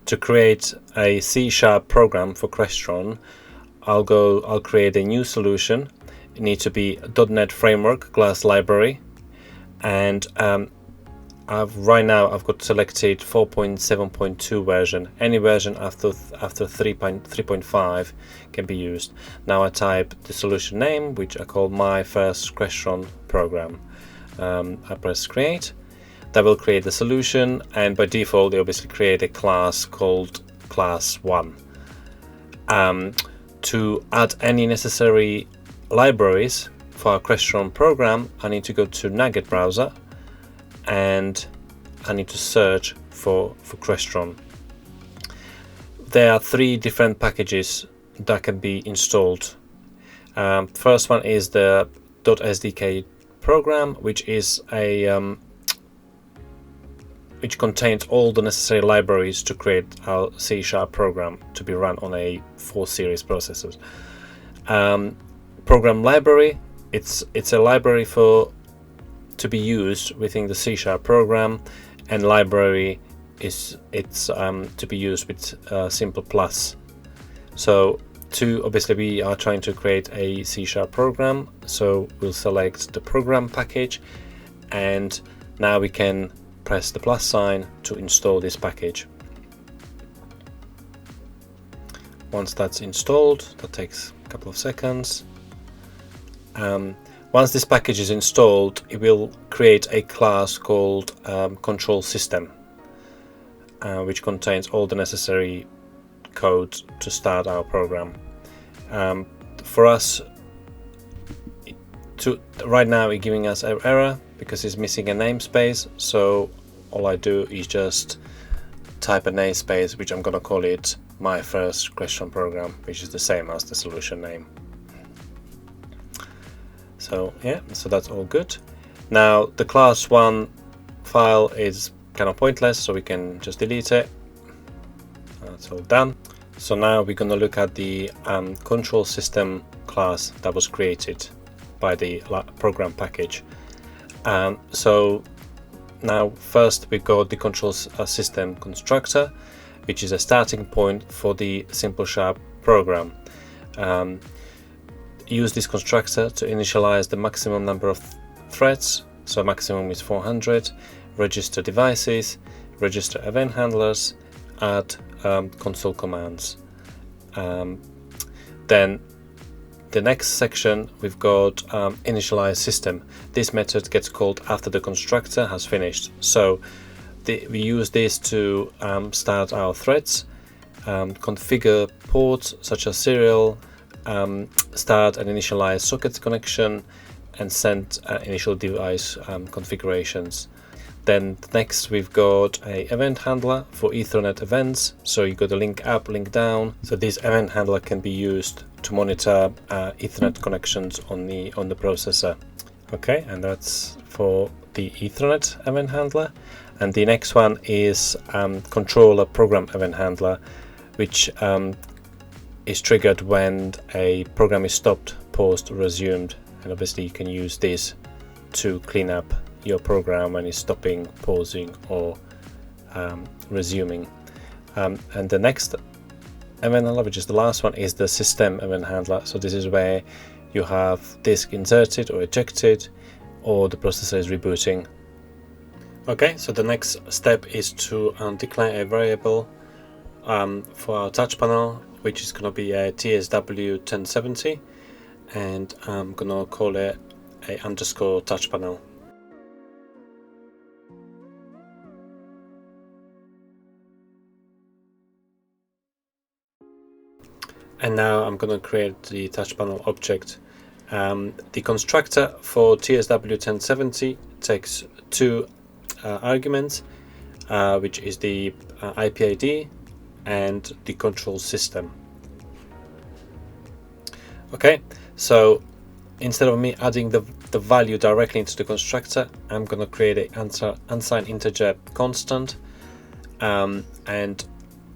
to create a C# program for Crestron, I'll create a new solution. It needs to be .NET Framework class library, and right now I've got selected 4.7.2 version. Any version after 3.5 can be used. Now I type the solution name, which I call my first Crestron program. I press create. That will create the solution, and by default they obviously create a class called class 1. To add any necessary libraries for our Crestron program, I need to go to Nugget browser and I need to search for Crestron. There are 3 different packages that can be installed. First one is the .sdk program, which is which contains all the necessary libraries to create our C# program to be run on a 4 series processors. Program library, it's a library to be used within the C# program, and library it's to be used with Simple Plus. So obviously we are trying to create a C# program, so we'll select the program package, and now we can press the plus sign to install this package. Once that's installed, that takes a couple of seconds. Once this package is installed, it will create a class called control system, which contains all the necessary code to start our program. For us, right now it's giving us an error because it's missing a namespace, so all I do is just type a namespace, which I'm gonna call it my first Crestron program, which is the same as the solution name. So yeah, so that's all good. Now the class 1 file is kind of pointless, so we can just delete it. That's all done. So now we're gonna look at the control system class that was created by the program package. So now first we got the control system constructor, which is a starting point for the Simple Sharp program. Use this constructor to initialize the maximum number of threads, so maximum is 400, register devices, register event handlers, add console commands. Then the next section we've got initialize system. This method gets called after the constructor has finished. So we use this to start our threads, configure ports such as serial, start and initialize socket connection, and send initial device configurations. Then next we've got a event handler for Ethernet events. So you got a link up, link down. So this event handler can be used to monitor Ethernet connections on the processor. Okay, and that's for the Ethernet event handler. And the next one is controller program event handler, which is triggered when a program is stopped, paused, or resumed. And obviously you can use this to clean up your program when it's stopping, pausing, or resuming. And the next event handler, which is the last one, is the system event handler. So this is where you have disk inserted or ejected, or the processor is rebooting. Okay, so the next step is to declare a variable for our touch panel, which is going to be a TSW1070, and I'm going to call it a underscore touch panel. And now I'm going to create the touch panel object. The constructor for TSW1070 takes 2 arguments, which is the IP ID and the control system. Okay, so instead of me adding the value directly into the constructor, I'm going to create a unsigned integer constant, and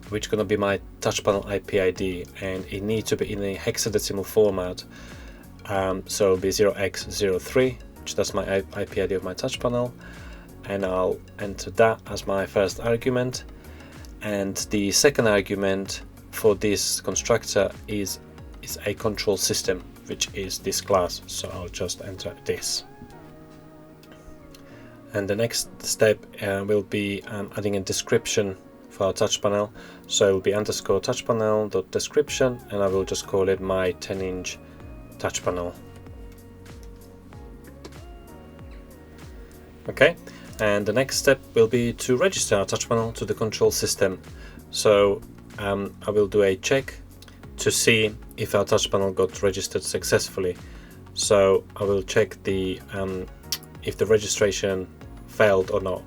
which is going to be my touch panel IP ID, and it needs to be in a hexadecimal format. So it'll be 0x03, which that's my IP ID of my touch panel, and I'll enter that as my first argument. and the second argument for this constructor is a control system, which is this class. So I'll just enter this. And the next step will be adding a description for our touch panel. So it will be underscore touch panel dot description, and I will just call it my 10-inch touch panel. Okay, and the next step will be to register our touch panel to the control system. So I will do a check to see if our touch panel got registered successfully. So I will check the if the registration failed or not.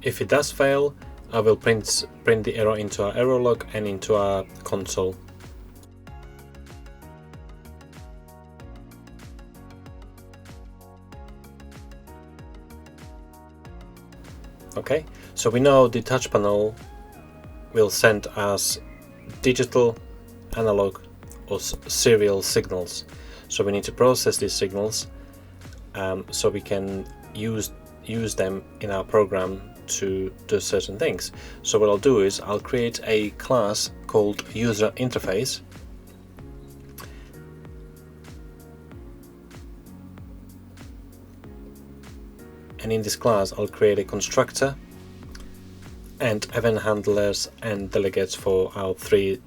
If it does fail, I will print the error into our error log and into our console. Okay, so we know the touch panel will send us digital, analog or serial signals. So we need to process these signals so we can use them in our program to do certain things. So what I'll do is I'll create a class called user interface, and in this class I'll create a constructor and event handlers and delegates for our three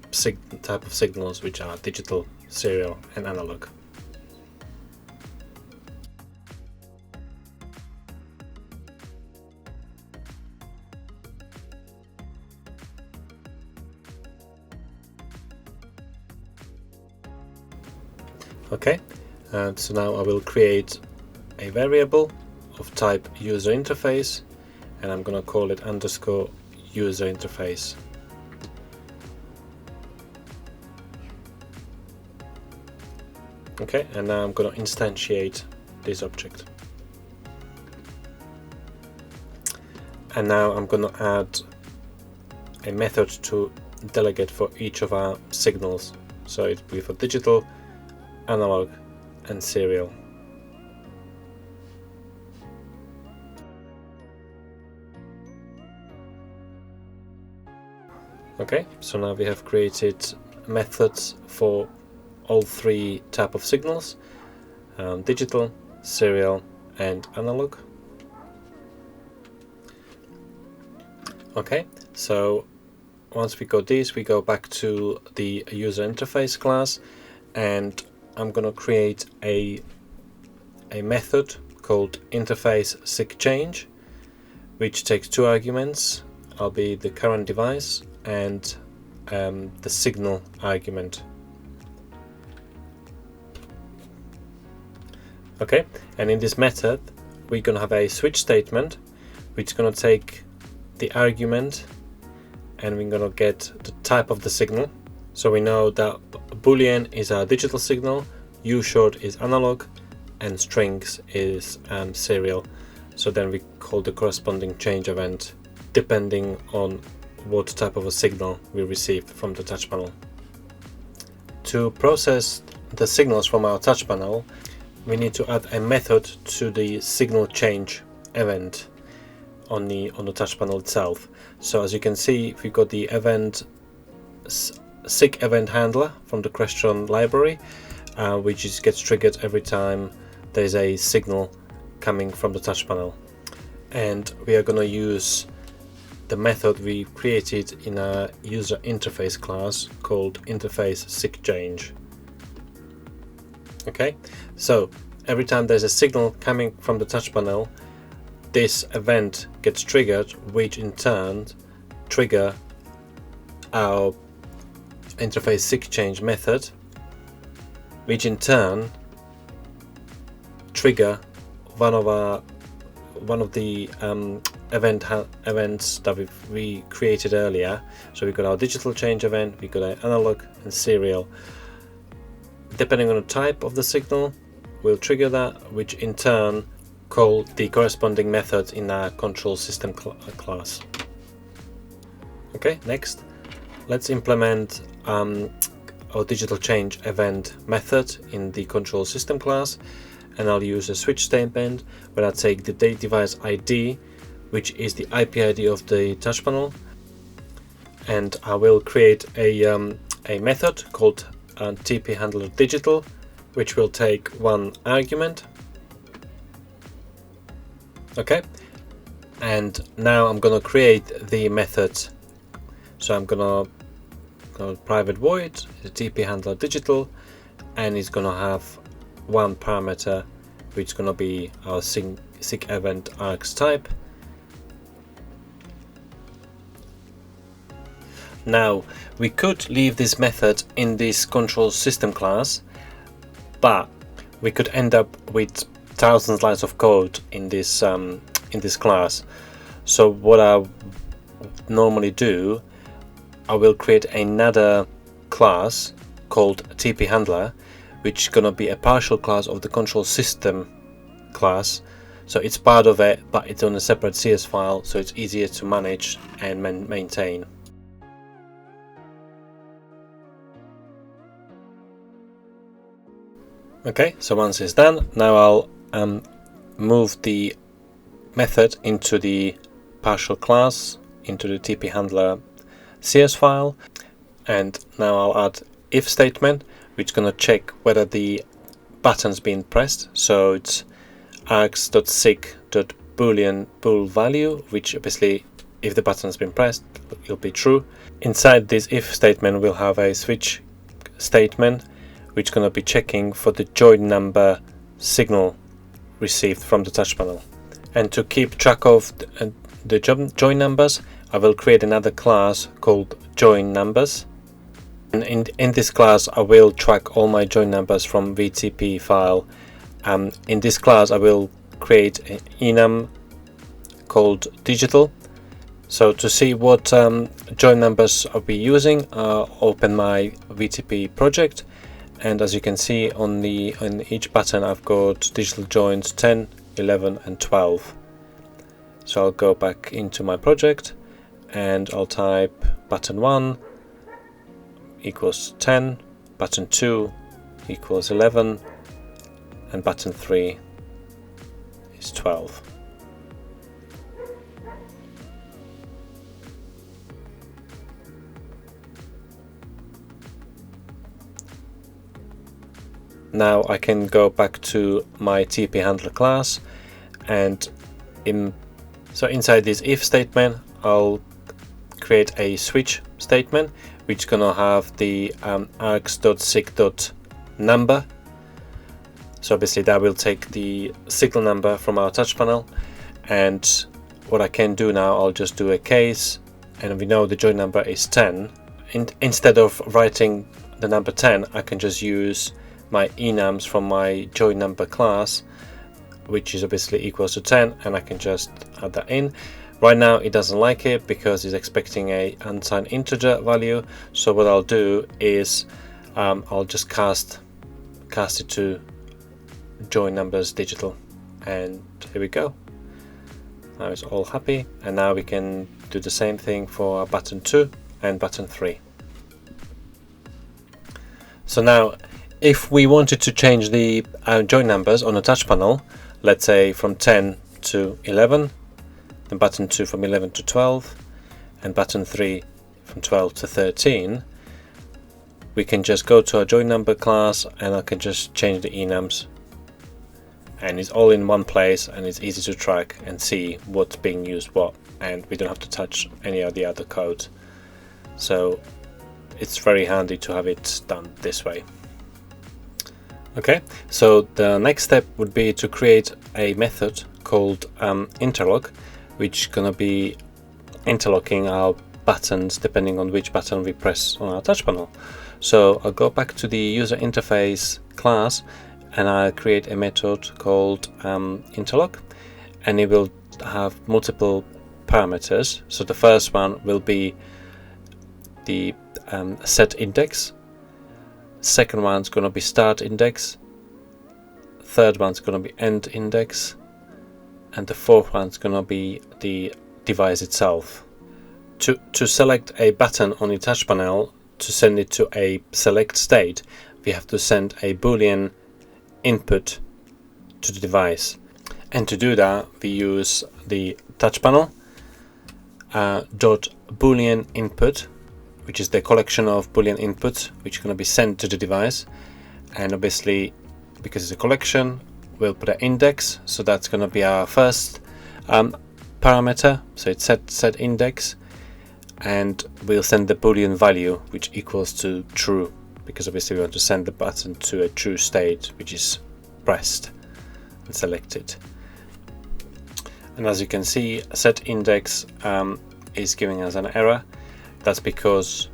type of signals, which are digital, serial and analog. Okay, so now I will create a variable of type user interface, and I'm going to call it underscore user interface. Okay, and now I'm going to instantiate this object. And now I'm going to add a method to delegate for each of our signals. So it will be for digital, analog and serial. Okay, so now we have created methods for all three type of signals, digital, serial and analog. Okay, so once we got these, we go back to the user interface class, and I'm going to create a method called interface sigChange, which takes two arguments. I'll be the current device and the signal argument. Okay, and in this method we're going to have a switch statement which is going to take the argument, and we're going to get the type of the signal. So we know that Boolean is our digital signal, ushort is analog, and strings is serial. So then we call the corresponding change event depending on what type of a signal we received from the touch panel. To process the signals from our touch panel, we need to add a method to the signal change event on the touch panel itself. So as you can see, we've got the event sig event handler from the Crestron library, which gets triggered every time there's a signal coming from the touch panel. And we are going to use the method we created in our user interface class called interface sigChange. Okay, so every time there's a signal coming from the touch panel, this event gets triggered, which in turn trigger our interface sigChange method, which in turn trigger one of the events that we created earlier. So we got our digital change event, we got our analog and serial. Depending on the type of the signal, we'll trigger that, which in turn call the corresponding method in our control system class. Okay, next let's implement our digital change event method in the control system class, and I'll use a switch statement where I take the device ID, which is the IP ID of the touch panel. and I will create a method called TP handler digital, which will take one argument. Okay, and now I'm gonna create the method. So I'm gonna go private void the TP handler digital, and it's gonna have one parameter which is gonna be our sig event args type. Now we could leave this method in this control system class, but we could end up with thousands lines of code in this class. So what I normally do, I will create another class called TP handler, which is gonna be a partial class of the control system class. So it's part of it, but it's on a separate CS file, so it's easier to manage and maintain. Okay, so once it's done, now I'll move the method into the partial class, into the TP handler CS file, and now I'll add if statement, which is going to check whether the button's been pressed. So it's args.sig.boolean bool value, which obviously if the button's been pressed, it'll be true. Inside this if statement, we'll have a switch statement, which is going to be checking for the join number signal received from the touch panel. And to keep track of the join numbers, I will create another class called join numbers. And in this class, I will track all my join numbers from VTP file. In this class, I will create an enum called digital. So to see what join numbers I'll be using, open my VTP project. And as you can see on each button, I've got digital joins 10, 11 and 12. So I'll go back into my project and I'll type button 1 equals 10, button 2 equals 11, and button 3 is 12. Now I can go back to my TP handler class, and inside this if statement, I'll create a switch statement, which is gonna have the args.sig.number. So obviously that will take the signal number from our touch panel, and what I can do now, I'll just do a case, and we know the join number is 10. Instead of writing the number 10, I can just use my enums from my join number class, which is obviously equals to 10, and I can just add that in. Right now it doesn't like it because it's expecting a unsigned integer value. So what I'll do is I'll just cast it to join numbers digital, and here we go. Now it's all happy, and now we can do the same thing for button 2 and button 3. So now if we wanted to change the join numbers on a touch panel, let's say from 10 to 11, then button 2 from 11 to 12, and button 3 from 12 to 13, we can just go to our join number class and I can just change the enums, and it's all in one place, and it's easy to track and see what's being used what, and we don't have to touch any of the other code. So it's very handy to have it done this way. Okay, so the next step would be to create a method called Interlock, which is going to be interlocking our buttons depending on which button we press on our touch panel. So I'll go back to the user interface class and I'll create a method called Interlock, and it will have multiple parameters. So the first one will be the set index. Second one's going to be start index, third one's going to be end index, and the fourth one's going to be the device itself. To select a button on the touch panel, to send it to a select state, we have to send a Boolean input to the device, and to do that we use the touch panel dot Boolean input which is the collection of Boolean inputs which are going to be sent to the device. And obviously, because it's a collection, we'll put an index, so that's going to be our first parameter. So it's set index, and we'll send the Boolean value which equals to true, because obviously we want to send the button to a true state, which is pressed and selected. And as you can see, set index is giving us an error. That's because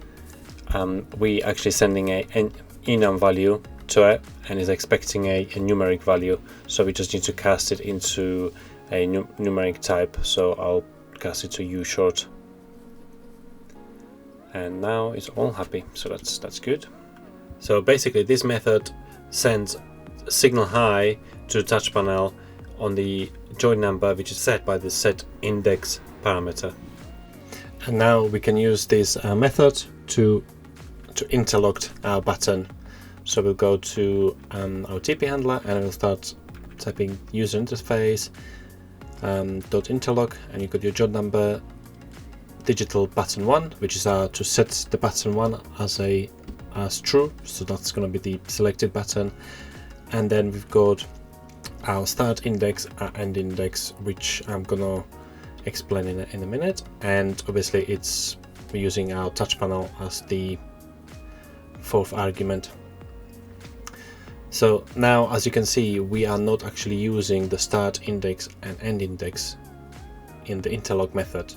we actually sending an enum value to it and is expecting a numeric value, so we just need to cast it into a numeric type. So I'll cast it to U short, and now it's all happy, so that's good. So basically this method sends signal high to the touch panel on the join number, which is set by the set index parameter. And now we can use this method to interlock our button. So we'll go to our TP handler and we'll start typing user interface .interlock, and you got your job number, digital button 1, which is to set the button 1 as true, so that's going to be the selected button. And then we've got our start index, our end index, which I'm gonna explain in a minute. And obviously we're using our touch panel as the fourth argument. So now, as you can see, we are not actually using the start index and end index in the interlock method.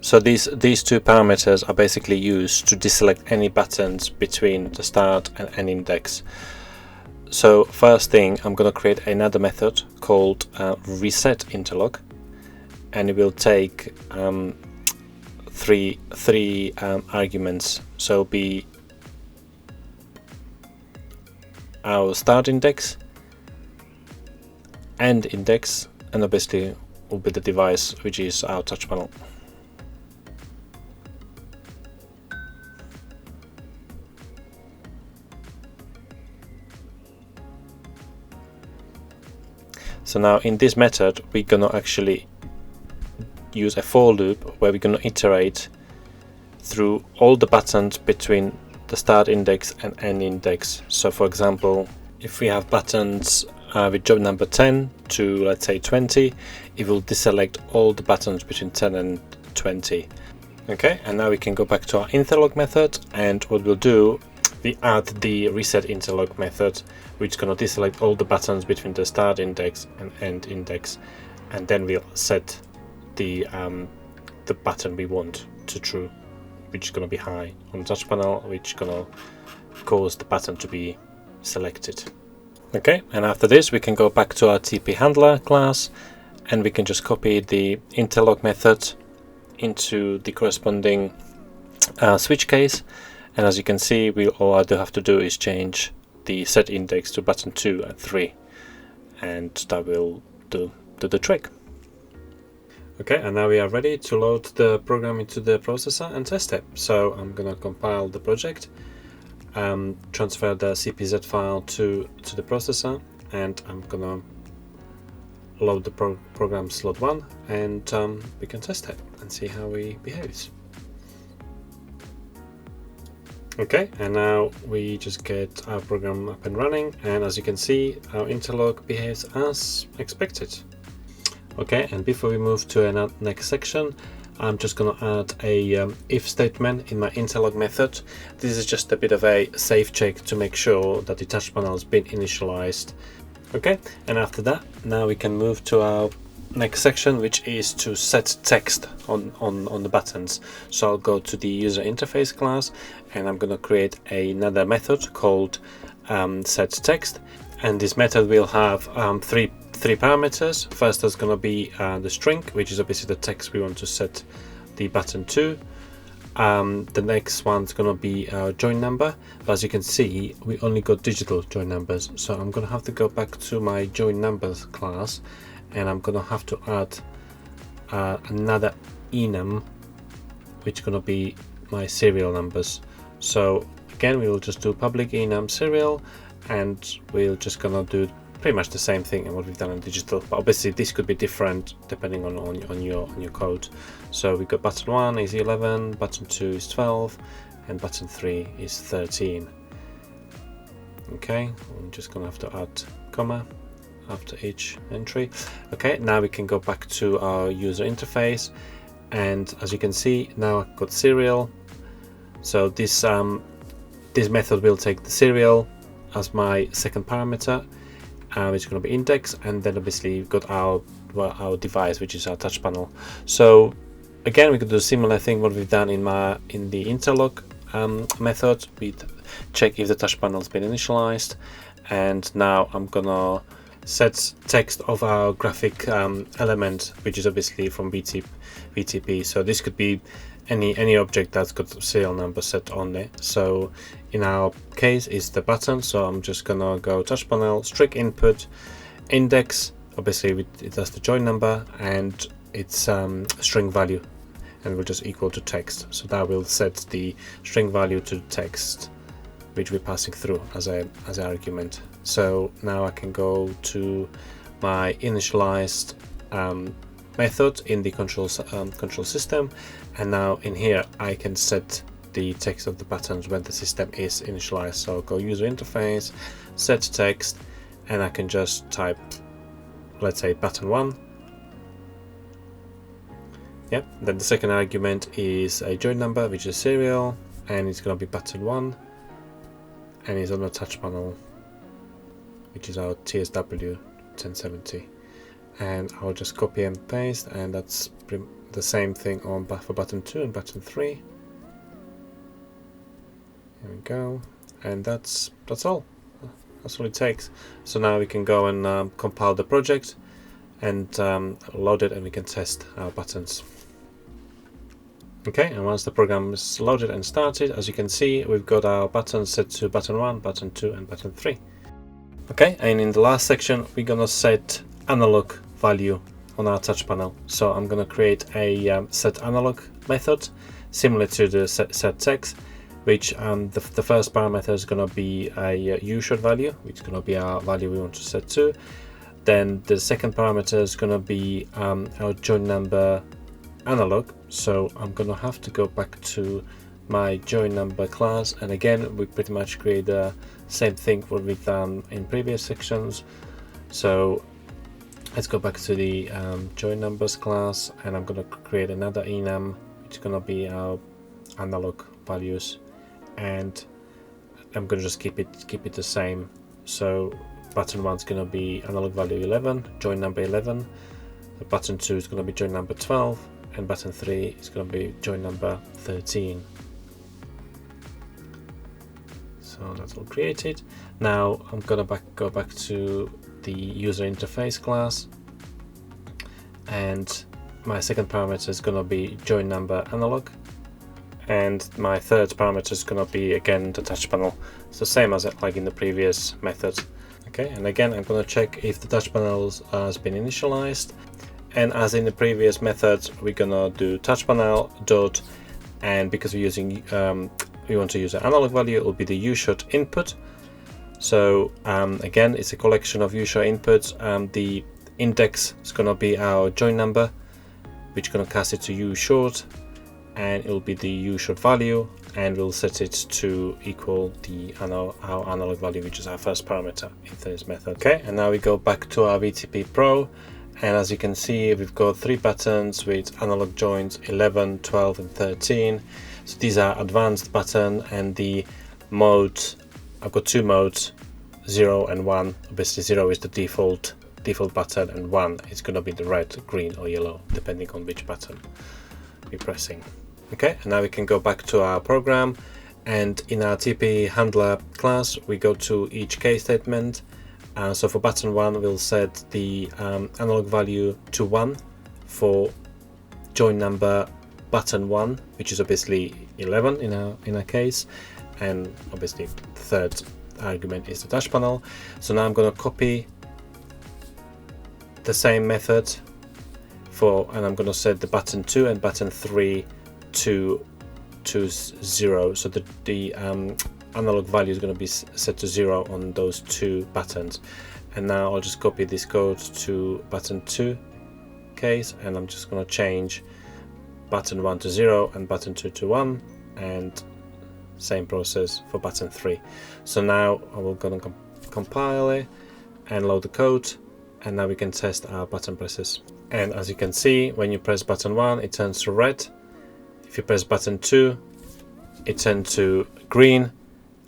So these two parameters are basically used to deselect any buttons between the start and end index. So first thing, I'm going to create another method called reset interlock, and it will take three arguments. So it'll be our start index, end index, and obviously will be the device, which is our touch panel. So now in this method we're gonna actually use a for loop where we're gonna iterate through all the buttons between the start index and end index. So for example, if we have buttons with job number 10 to, let's say, 20, it will deselect all the buttons between 10 and 20. Okay, and now we can go back to our interlock method, and what we'll do, we add the reset interlock method, which is going to deselect all the buttons between the start index and end index, and then we'll set the button we want to true, which is going to be high on the touch panel, which is going to cause the button to be selected. Okay, and after this we can go back to our TP handler class, and we can just copy the interlock method into the corresponding switch case. And as you can see, all I do have to do is change the set index to button 2 and 3, and that will do the trick. Okay, and now we are ready to load the program into the processor and test it. So I'm gonna compile the project, transfer the CPZ file to the processor, and I'm gonna load the program slot 1, and we can test it and see how it behaves. Okay, and now we just get our program up and running, and as you can see, our interlock behaves as expected. Okay, and before we move to the next section, I'm just going to add a if statement in my interlock method. This is just a bit of a safe check to make sure that the touch panel has been initialized. Okay, and after that, now we can move to our next section, which is to set text on the buttons. So I'll go to the user interface class, and I'm going to create another method called set text, and this method will have three parameters. First, there's going to be the string, which is obviously the text we want to set the button to. The next one's going to be our join number, but as you can see, we only got digital join numbers, so I'm going to have to go back to my join numbers class, and I'm going to have to add another enum, which is going to be my serial numbers. So again, we will just do public enum serial, and we're just going to do pretty much the same thing in what we've done in digital, but obviously this could be different depending on your code. So we got button 1 is 11, button 2 is 12, and button 3 is 13. Okay, I'm just gonna have to add comma after each entry. Okay, now we can go back to our user interface, and as you can see, now I've got serial. So this method will take the serial as my second parameter, which is going to be index, and then obviously we've got our device, which is our touch panel. So again, we could do a similar thing what we've done in the interlock method. We check if the touch panel has been initialized, and now I'm gonna set text of our graphic element, which is obviously from VTP. So this could be any object that's got serial number set on it. So in our case is the button, so I'm just gonna go touch panel, strict input, index, obviously it does the join number, and it's string value, and will just equal to text. So that will set the string value to text which we're passing through as an argument. So now I can go to my initialized method in the control system, and now in here I can set the text of the buttons when the system is initialized. So I'll go user interface, set text, and I can just type, let's say, button 1. Yep, then the second argument is a join number, which is serial, and it's going to be button 1, and it's on the touch panel, which is our TSW 1070. And I'll just copy and paste, and that's the same thing on for button 2 and button 3. Here we go, and that's all. That's all it takes. So now we can go and compile the project and load it, and we can test our buttons. Okay, and once the program is loaded and started, as you can see, we've got our buttons set to button 1, button 2, and button 3. Okay, and in the last section, we're gonna set analog value on our touch panel. So I'm gonna create a set analog method similar to the set text, which the first parameter is gonna be a ushot value, which is gonna be our value we want to set to. Then the second parameter is gonna be our join number analog. So I'm gonna have to go back to my join number class, and again we pretty much create the same thing what we've done in previous sections. So let's go back to the join numbers class, and I'm gonna create another enum, which is gonna be our analog values, and I'm gonna just keep it the same. So button 1 is gonna be analog value 11, join number 11. Button 2 is gonna be join number 12, and button 3 is going to be join number 13. So that's all created. Now I'm going to go back to the user interface class, and my second parameter is going to be join number analog, and my third parameter is going to be again the touch panel. It's the same as like in the previous method. Okay, and again I'm going to check if the touch panel has been initialized. And as in the previous method, we're gonna do touch panel dot, and because we're using we want to use an analog value, it will be the ushot input. So again, it's a collection of ushot inputs. The index is gonna be our join number, which is gonna cast it to ushort, and it will be the ushot value, and we'll set it to equal our analog value, which is our first parameter in this method. Okay, and now we go back to our VTP Pro. And as you can see, we've got 3 buttons with analog joins 11, 12, and 13. So these are advanced button, and the mode, I've got 2 modes, 0 and 1. Obviously 0 is the default button, and 1 is going to be the red, green, or yellow, depending on which button we're pressing. Okay, and now we can go back to our program, and in our TP handler class, we go to each case statement. So for button 1, we'll set the analog value to 1 for join number button 1, which is obviously 11 in our case, and obviously the third argument is the touch panel. So now I'm going to copy the same method and I'm going to set the button 2 and button 3 to 0. So the analog value is going to be set to 0 on those 2 buttons. And now I'll just copy this code to button 2 case, and I'm just going to change button 1 to 0 and button 2 to 1, and same process for button 3. So now I will go and compile it and load the code, and now we can test our button presses. And as you can see, when you press button 1 it turns to red, if you press button 2 it turns to green,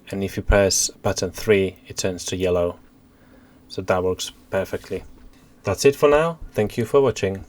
and if you press button 3 it turns to yellow. So that works perfectly. That's it for now. Thank you for watching.